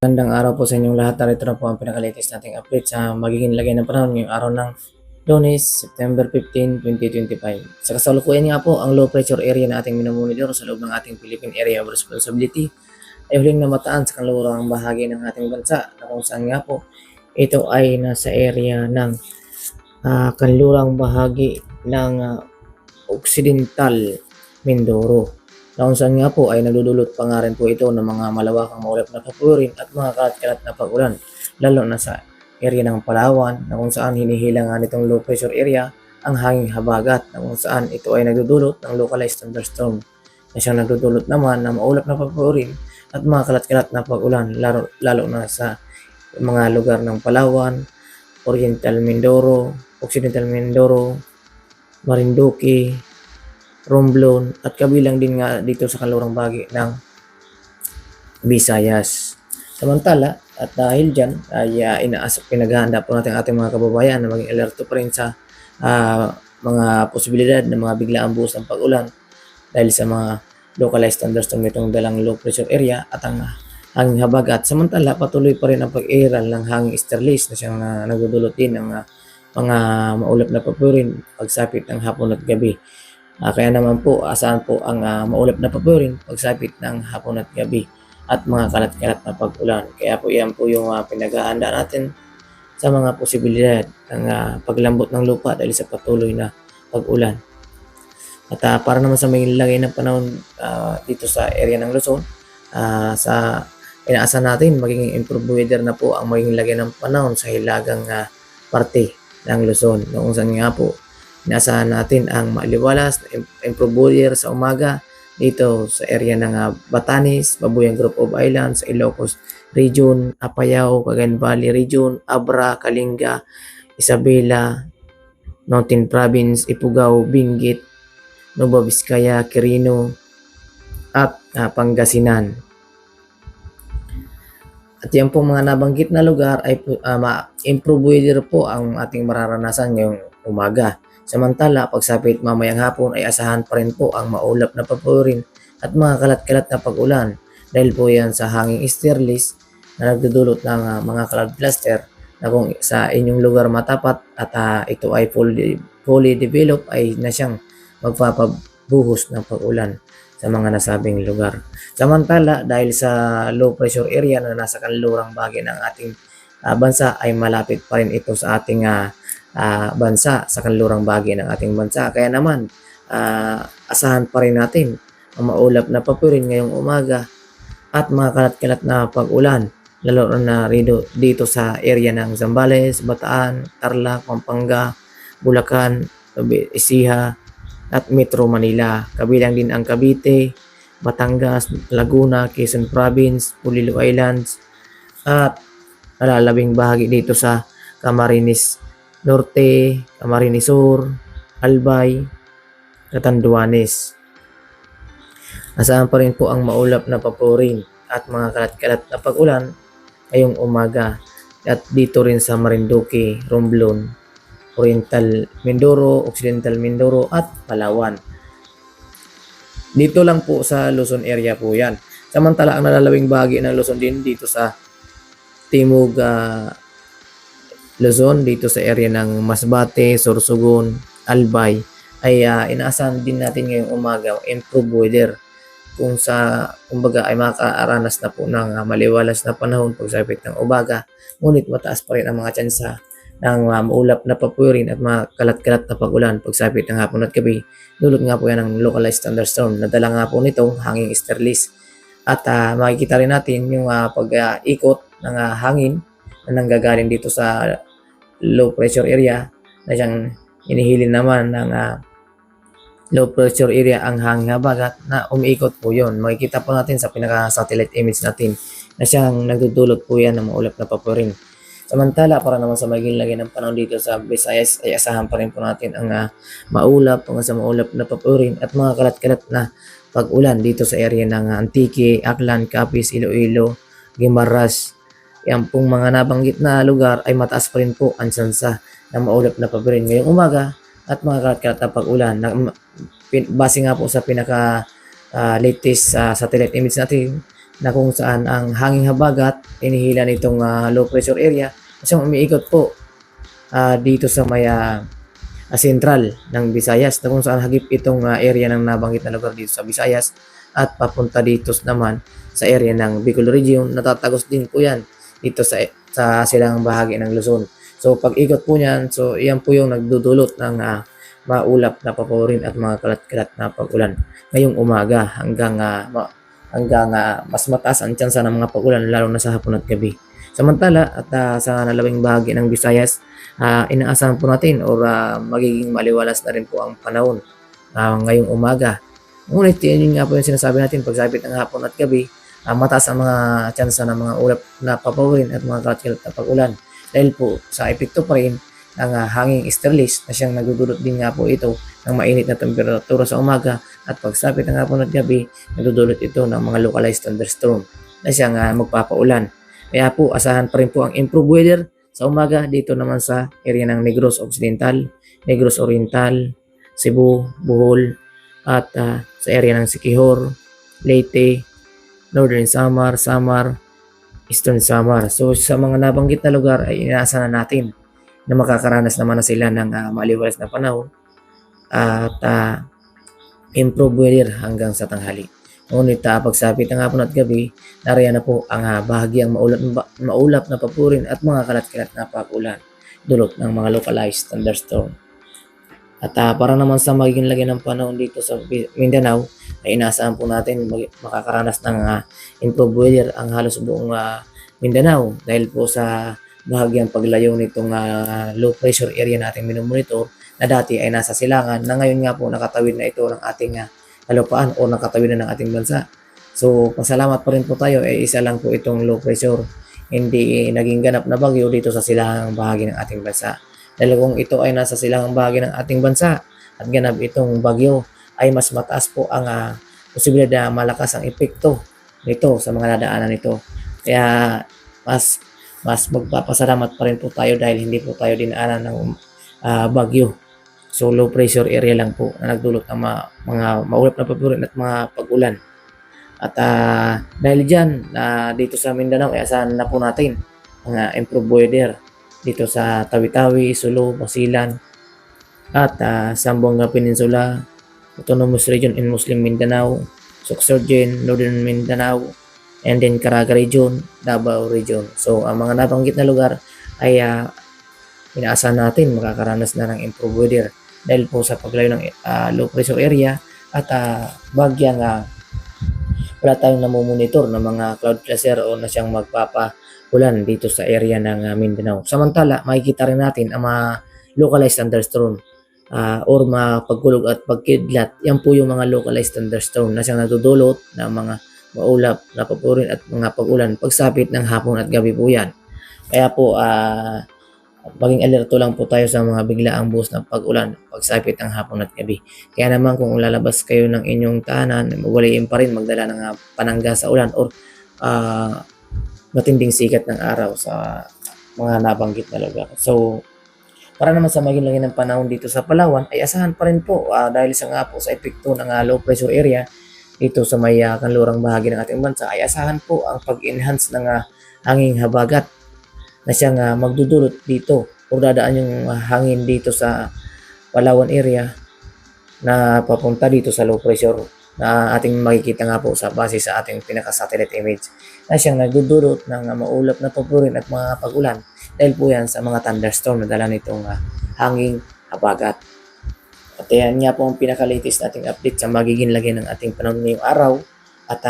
Magandang araw po sa inyong lahat. Narito na po ang pinaka-latest nating update sa magiging lagay ng panahon ngayong araw ng Lunes, September 15, 2025. Sa kasalukuyan nga po, ang low pressure area na ating minamonitor sa loob ng ating Philippine Area of Responsibility ay huling namataan sa kanlurang bahagi ng ating bansa na kung saan nga po ito ay nasa area ng kanlurang bahagi ng Occidental Mindoro. Na kung saan nga po ay nagdudulot pa nga rin po ito ng mga malawakang maulap na papurin at mga kalat-kalat na pag-ulan, lalo na sa area ng Palawan na kung saan hinihila nga nitong low pressure area ang hanging habagat na kung saan ito ay nagdudulot ng localized thunderstorm na siyang nagdudulot naman ng maulap na papurin at mga kalat-kalat na pag-ulan, lalo na sa mga lugar ng Palawan, Oriental Mindoro, Occidental Mindoro, Marinduque, Romblon at kabilang din nga dito sa kalurang bahagi ng Visayas. Samantala at dahil dyan ay pinaghahanda po natin ating mga kababayan na maging alerto pa rin sa mga posibilidad ng mga biglaang buhos ng pag-ulan dahil sa mga localized thunderstorm nitong dalang low pressure area at ang hanging habagat. Samantala patuloy pa rin ang pag-iral ng hanging easterlies na siyang nagdudulot din ng mga maulap na papurin pagsapit ng hapon at gabi. Kaya naman po, asahan po ang maulap na papurin pagsapit ng hapon at gabi at mga kalat-kalat na pag-ulan. Kaya po yan po yung pinaghahanda natin sa mga posibilidad ng paglambot ng lupa dahil sa patuloy na pag-ulan. At para naman sa may lagay ng panahon dito sa area ng Luzon, sa inaasahan natin magiging improved weather na po ang magiging lagay ng panahon sa hilagang parte ng Luzon. Kung saan nga po, inaasahan natin ang maliwalas na improved weather sa umaga dito sa area ng Batanes, Babuyan Group of Islands, Ilocos Region, Apayao, Cagayan Valley Region, Abra, Kalinga, Isabela, Mountain Province, Ifugao, Benguet, Nueva Vizcaya, Quirino, at Pangasinan. At yan po mga nabanggit na lugar ay improved weather po ang ating mararanasan ngayong umaga. Samantala, pagsapit mamayang hapon ay asahan pa rin po ang maulap na papurin at mga kalat-kalat na pag-ulan dahil po yan sa hanging easterlies na nagdudulot ng mga cloud cluster na kung sa inyong lugar matapat at ito ay fully developed ay na siyang magpapabuhos ng pag-ulan sa mga nasabing lugar. Samantala, dahil sa low pressure area na nasa kanlurang bahagi ng ating bansa ay malapit pa rin ito sa ating bansa, sa kanlurang bahagi ng ating bansa. Kaya naman, asahan pa rin natin ang maulap na papurin ngayong umaga at mga kalat-kalat na pag-ulan, lalo na dito sa area ng Zambales, Bataan, Tarlac, Pampanga, Bulacan, Ecija, at Metro Manila. Kabilang din ang Cavite, Batangas, Laguna, Quezon Province, Pulilo Islands, at nalalabing bahagi dito sa Camarines Norte, Camarines Sur, Albay, Catanduanes. Asahan pa rin po ang maulap na papurin at mga kalat-kalat na pag-ulan ngayong umaga at dito rin sa Marinduque, Romblon, Oriental Mindoro, Occidental Mindoro at Palawan. Dito lang po sa Luzon area po yan. Samantala ang nalalawing bahagi ng Luzon din dito sa Timog Luzon, dito sa area ng Masbate, Sorsogon, Albay ay inaasahan din natin ngayong umaga improved weather kung kumbaga ay makakaranas na po ng maliwalas na panahon pagsapit ng umaga, ngunit mataas pa rin ang mga tsansa ng maulap na papurin at mga kalat-kalat na pag-ulan pagsapit ng hapon at gabi. Dulot nga po yan ng localized thunderstorm. Nadala nga po nitong hanging easterlies. At makikita rin natin yung pag-ikot ng hangin na nanggagaling dito sa low pressure area na siyang inihilin naman ng low pressure area ang hanging habagat na umiikot po yun. Makikita po natin sa pinaka-satellite image natin na siyang nagdudulot po yan ng maulap na papurin. Samantala, para naman sa magiging lagay ng panahon dito sa Visayas ay asahan pa rin po natin ang maulap na papurin at mga kalat-kalat na pag-ulan dito sa area ng Antique, Aklan, Capiz, Iloilo, Guimaras. Yan pong mga nabanggit na lugar ay mataas pa rin po ang tsansa ng maulap na papurin ngayong umaga at mga kalat-kalat na pag-ulan. Base nga po sa pinaka latest satellite image natin na kung saan ang hanging habagat inihila nitong low pressure area kasi umiikot po dito sa may sentral ng Visayas na kung saan hagip itong area ng nabanggit na lugar dito sa Visayas at papunta dito naman sa area ng Bicol Region. Natatagos din po yan dito sa silang bahagi ng Luzon. So pag ikot po niyan, so yan po yung nagdudulot ng maulap na papawirin at mga kalat-kalat na pag-ulan ngayong umaga hanggang mas mataas ang tsansa ng mga pag-ulan lalo na sa hapon at gabi. Samantala at sa nalawing bahagi ng Visayas, inaasahan po natin or magiging maliwalas na rin po ang panahon ngayong umaga. Ngunit yun nga po yung sinasabi natin, pagsapit ng hapon at gabi, mataas ang mga tsansa ng mga ulap na papawirin at mga kalat-kalat na pag-ulan dahil po sa epekto pa rin ng hanging easterlies na siyang nagdudulot din nga po ito ng mainit na temperatura sa umaga at pagsapit ng hapon at gabi, nagdudulot ito ng mga localized thunderstorm na siyang magpapaulan. Kaya po asahan pa rin po ang improved weather sa umaga dito naman sa area ng Negros Occidental, Negros Oriental, Cebu, Bohol at sa area ng Siquijor, Leyte, Northern Samar, Eastern Samar. So sa mga nabanggit na lugar ay inaasahan natin na makakaranas naman na sila ng maliwalas na panahon at improved weather hanggang sa tanghali. Ngunit pagsapit ng hapon at gabi, nariyan na po ang bahagyang maulap na papurin at mga kalat-kalat na pag-ulan dulot ng mga localized thunderstorm. At para naman sa magiging lagay ng panahon dito sa Mindanao, ay inaasahan po natin makakaranas ng improved weather ang halos buong Mindanao dahil po sa bahagyang paglayo nitong low pressure area natin minomonitor na dati ay nasa silangan na ngayon nga po nakatawid na ito ng ating kalupaan o nakatawid na ng ating bansa. So pasalamat pa rin po tayo isa lang po itong low pressure, hindi naging ganap na bagyo dito sa silangang bahagi ng ating bansa. Dahil kung ito ay nasa silangang bahagi ng ating bansa at ganap itong bagyo ay mas mataas po ang posibilidad na malakas ang epekto nito sa mga dadaanan nito. Kaya mas magpapasalamat pa rin po tayo dahil hindi po tayo dinaanan ng bagyo. So low pressure area lang po na nagdulot ng mga maulap na papurin at mga pag-ulan. At dahil dyan, dito sa Mindanao, asahan na po natin ang improved weather dito sa Tawi-Tawi, Sulu, Basilan, at Zamboanga Peninsula, Autonomous Region in Muslim Mindanao, Sorsogon, Northern Mindanao, and then Caraga Region, Davao Region. So ang mga nabanggit na lugar ay inaasahan natin makakaranas na ng improved weather dahil po sa paglayo ng low pressure area at bagyang wala tayong namomonitor ng mga cloud cluster o na siyang magpapaulan dito sa area ng Mindanao. Samantala, makikita rin natin ang mga localized thunderstorm or mga pagkulog at pagkidlat. Yan po yung mga localized thunderstorm na siyang nagdudulot ng mga maulap na papurin at mga pag-ulan pagsapit ng hapon at gabi po yan. Kaya po maging alerto lang po tayo sa mga biglaang buhos ng pag-ulan pagsapit ng hapon at gabi. Kaya naman kung lalabas kayo ng inyong tahanan, magwalayin pa rin magdala ng panangga sa ulan or matinding sikat ng araw sa mga nabanggit na lugar. So para naman sa maging lagay ng panahon dito sa Palawan ay asahan pa rin po dahil sa nga po sa epekto ng low pressure area dito sa may kanlurang bahagi ng ating bansa ay asahan po ang pag-enhance ng hanging habagat na siyang magdudulot dito o dadaan yung hangin dito sa Palawan area na papunta dito sa low pressure na ating makikita nga po sa base sa ating pinaka-satellite image na siyang nagdudulot ng maulap na papurin at mga pag-ulan dahil po yan sa mga thunderstorm na dala nitong hanging habagat. At yan nga po ang pinaka-latest nating update sa magiging lagay ng ating panahon ngayong araw at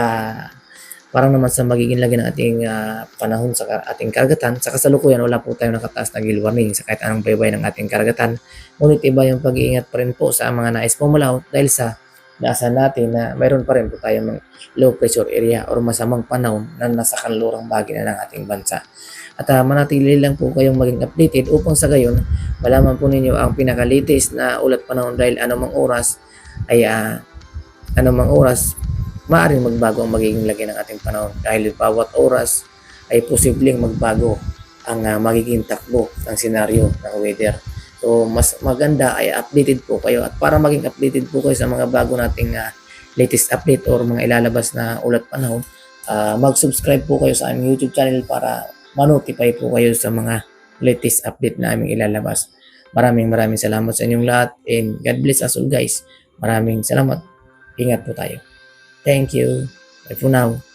para naman sa magiging lagay ng ating panahon sa ating karagatan. Sa kasalukuyan, wala po tayong nakataas na gale warning sa kahit anong baybay ng ating karagatan. Ngunit iba yung pag-iingat pa rin po sa mga nais pumalaw dahil sa naasahan natin na mayroon pa rin po tayong low pressure area or masamang panahon na nasa kanlurang bahagi na ng ating bansa. At manatili lang po kayong maging updated upang sa gayon, malaman po ninyo ang pinaka-latest na ulat panahon dahil anumang oras maaaring magbago ang magiging lagay ng ating panahon dahil bawat oras ay posibleng magbago ang magiging takbo ng senaryo ng weather. So mas maganda ay updated po kayo at para maging updated po kayo sa mga bago nating latest update or mga ilalabas na ulat panahon mag-subscribe po kayo sa aming YouTube channel para ma-notify po kayo sa mga latest update na aming ilalabas. Maraming salamat sa inyong lahat and God bless us all guys. Maraming salamat. Ingat po tayo. Thank you. Bye for now.